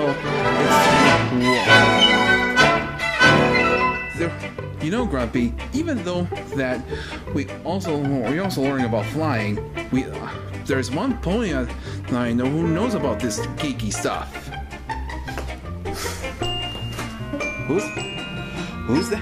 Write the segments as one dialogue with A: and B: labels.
A: though it's cool. You know, Grumpy, even though that we're also learning about flying, there's one pony that I know who knows about this geeky stuff. Who's that?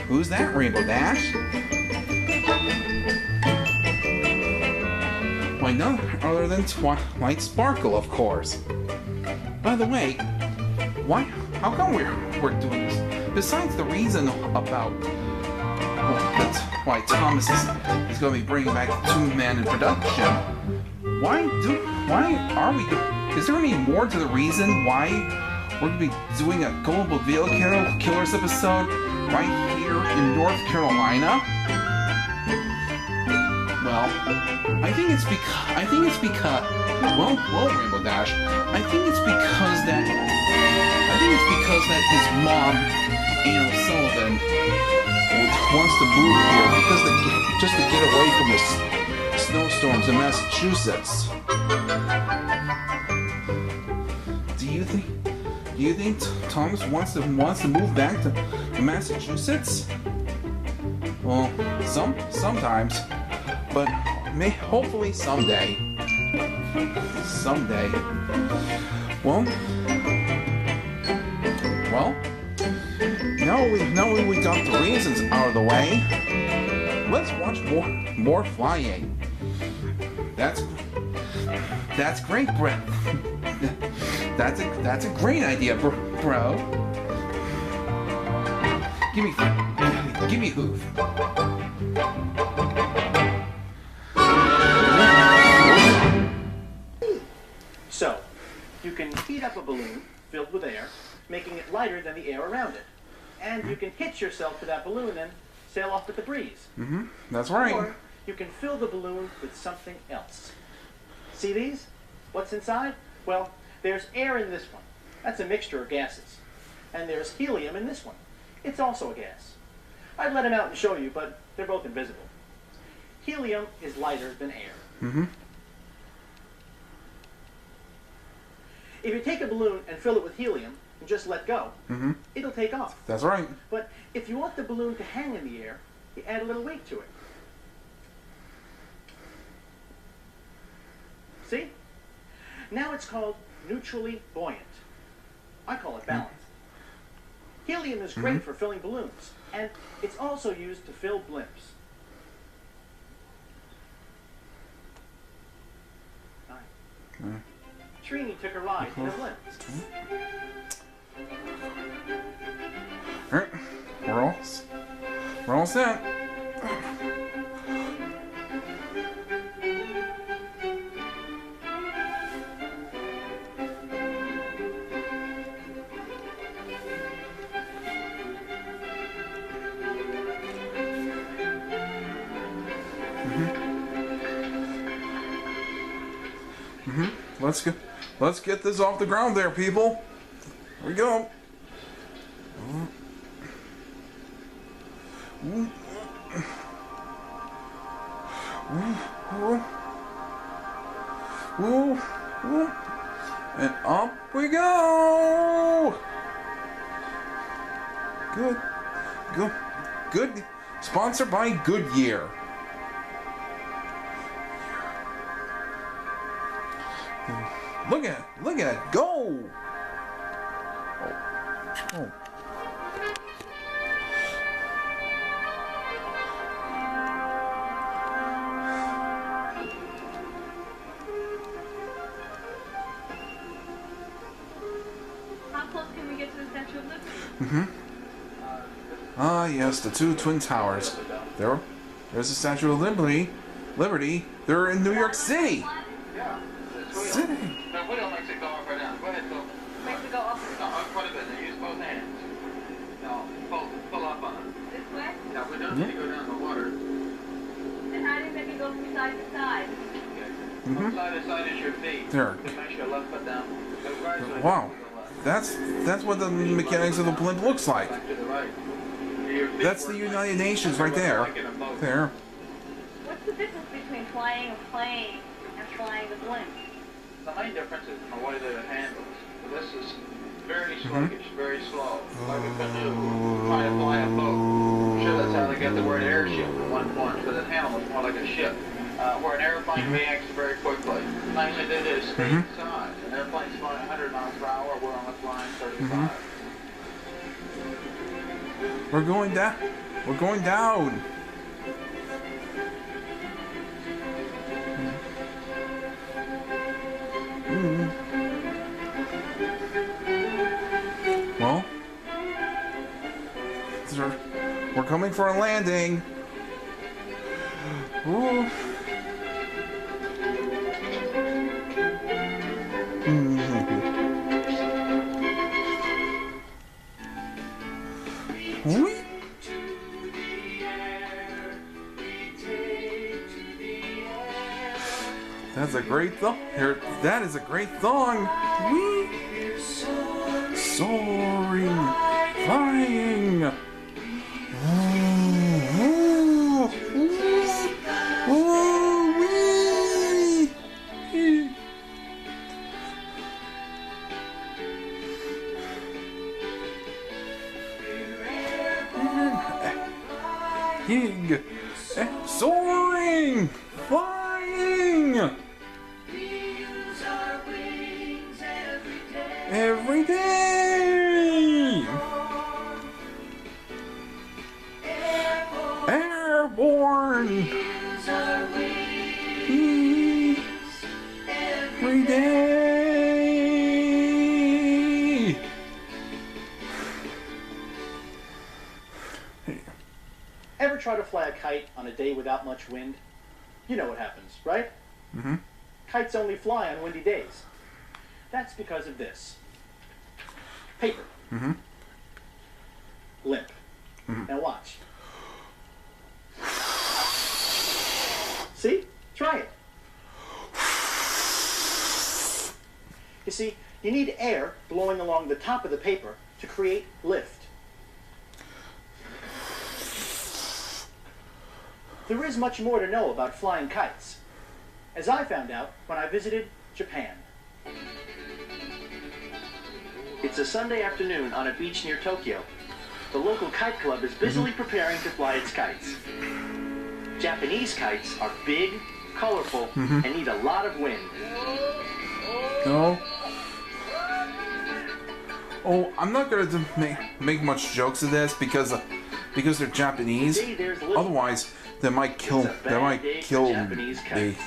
A: Who's that, Rainbow Dash? Why, none other than Twilight Sparkle, of course. By the way, how come we're doing this? Besides the reason about why Thomas is going to be bringing back the two-man in production, is there any more to the reason why we're going to be doing a Global Veil Killers episode right here in North Carolina? Well, I think it's because well, Rainbow Dash, I think it's because that his mom, Anne O'Sullivan, wants to move here just to get away from the snowstorms in Massachusetts. Do you think Thomas wants to move back to Massachusetts? Well, sometimes, but hopefully someday. Well, now we got the reasons out of the way. Let's watch more flying. That's great, bro. That's a great idea, bro. Give me hoof.
B: So, you can heat up a balloon filled with air, making it lighter than the air around it. And you can hitch yourself to that balloon and sail off with the breeze.
A: Mm-hmm. That's right.
B: Or you can fill the balloon with something else. See these? What's inside? Well, there's air in this one. That's a mixture of gases. And there's helium in this one. It's also a gas. I'd let him out and show you, but they're both invisible. Helium is lighter than air.
A: Mm-hmm.
B: If you take a balloon and fill it with helium and just let go, it'll take off.
A: That's right.
B: But if you want the balloon to hang in the air, you add a little weight to it. See? Now it's called neutrally buoyant. I call it balanced. Helium is great for filling balloons, and it's also used to fill blimps. Trini took a ride in a blimp.
A: Alright, we're all set. Let's get this off the ground there, people. Here we go. And up we go. Good. Sponsored by Goodyear. Look at it, go! Oh.
C: How close can we get to the Statue of Liberty?
A: Ah, yes, the two twin towers. There's the Statue of Liberty. They're in New York City. City.
D: No, we don't makes it go up or down. Go ahead, go.
C: Makes it go up.
D: No, up quite a bit. Now use both hands. No, pull up on it.
C: This way?
D: No, we don't need to go down the water.
C: And how do you make it go from side to side?
D: Okay. Side to side is your feet.
A: There.
D: Just make your left foot down. Go right to the
A: Wow.
D: left.
A: That's what the mechanics of the blimp looks like.
D: Back to the right. Your feet
A: That's the
D: work
A: United
D: like-
A: Nations right there.
D: like in a boat.
A: There.
C: What's the difference between flying a plane and and flying the blimp?
D: The main difference is in the way that it handles. This is very sluggish, very slow, like a canoe trying to fly a boat. Sure, that's how they got the word airship at one point, because it handles more like a ship. Where an airplane reacts very quickly. Mainly due to speed and size. An airplane's flying 100 miles per hour, we're only flying 35.
A: We're going down. We're going down. Well, we're coming for a landing. Ooh. Whee! That's a great song. That is a great song. Whee! Soaring, flying. Ooh, ooh, ooh, wee! Hig, soaring, flying. Every day. Airborne. Every day.
B: Ever try to fly a kite on a day without much wind? You know what happens, right?
A: Mm-hmm.
B: Kites only fly on windy days. That's because of this. Paper.
A: Mm-hmm.
B: Limp. Now watch. See? Try it. You see, you need air blowing along the top of the paper to create lift. There is much more to know about flying kites, as I found out when I visited Japan. It's a Sunday afternoon on a beach near Tokyo. The local kite club is busily preparing to fly its kites. Japanese kites are big, colorful, and need a lot of wind.
A: No. Oh, I'm not gonna make much jokes of this because they're Japanese.
B: See, there's little-
A: Otherwise, they might kill.
B: It's a
A: They
B: bad
A: might
B: day for
A: kill.
B: Japanese kites.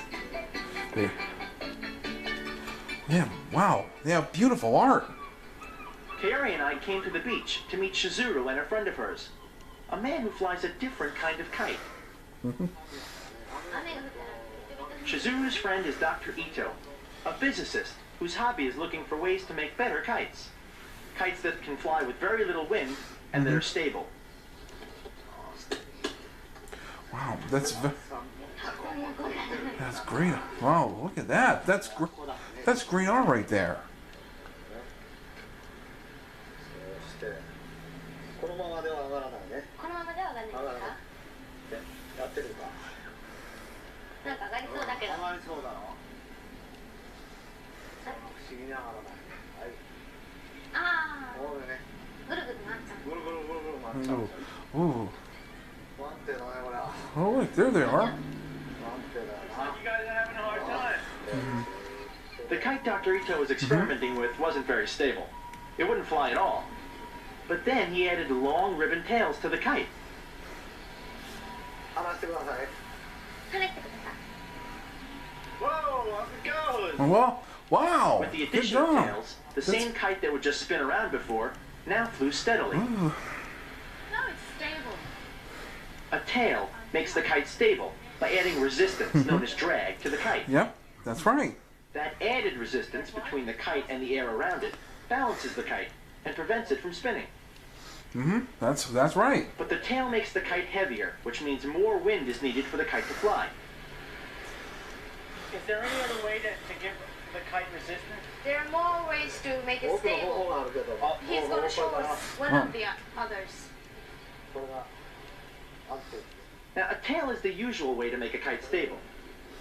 A: Yeah. Wow. They have beautiful art.
B: Kaori and I came to the beach to meet Shizuru and a friend of hers, a man who flies a different kind of kite. Shizuru's friend is Dr. Ito, a physicist whose hobby is looking for ways to make better kites. Kites that can fly with very little wind and that are stable.
A: Wow, that's great. Wow, look at that. That's great art right there.
E: このままでは上がらないね。
C: このままでは上がんないですか？
E: やってるか。
C: なんか上がりそうだけど。
E: 上がりそうだろ。不思議ながらない。はい。
C: ああ、
E: こうでね。
C: ぐるぐる回っちゃう。
E: ぐるぐるぐるぐる回っちゃう。
A: Ooh.
E: 不安定だねこれ。
A: Oh, look, there they are.
E: 不安定だよな。
D: You guys are having a hard time.
B: The kite Dr. Ito was experimenting with wasn't very stable. It wouldn't fly at all. But then he added long ribbon tails to the kite.
E: 離してください。
C: 離してください。
B: Whoa, off it goes!
A: Well, wow.
B: With the
A: Good
B: addition of
A: job.
B: tails, the same kite that would just spin around before now flew steadily.
A: Ooh.
C: No, it's stable.
B: A tail makes the kite stable by adding resistance known as drag to the kite.
A: Yep, that's right.
B: That added resistance between the kite and the air around it balances the kite and prevents it from spinning.
A: That's right.
B: But the tail makes the kite heavier, which means more wind is needed for the kite to fly. Is there any other way to give the kite resistance?
C: There are more ways to make it
E: 多くの方
C: stable.
E: 法があるけど。
C: He's going to show us one of the others.
E: これが安定。
B: Now, a tail is the usual way to make a kite stable.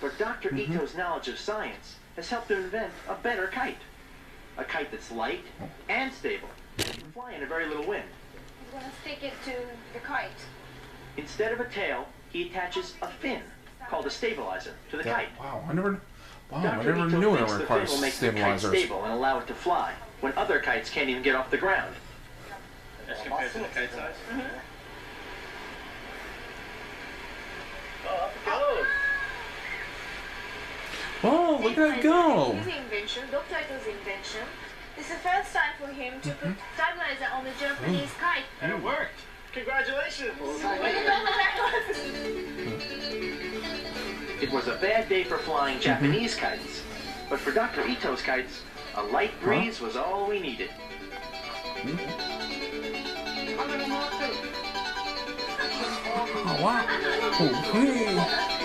B: But Dr. Ito's knowledge of science has helped to invent a better kite. A kite that's light and stable, can fly in a very little wind.
C: He's gonna stick it to the kite.
B: Instead of a tail, he attaches a fin, called a stabilizer, to the kite.
A: Wow, I never
B: Dr. Ito
A: knew it
B: thinks the fin
A: requires
B: will make the kite
A: stabilizers.
B: stable and allow it to fly, when other kites can't even get off the ground.
D: As compared to the kite size.
B: Oh, up it goes.
A: Oh, look at it go!
C: His invention, Dr. Ito's invention. It's the first time for him to put stabilizer on the Japanese kite.
B: And it worked. Congratulations. It was a bad day for flying Japanese kites, but for Dr. Ito's kites, a light breeze was all we needed.
A: Oh, wow. Oh, hey.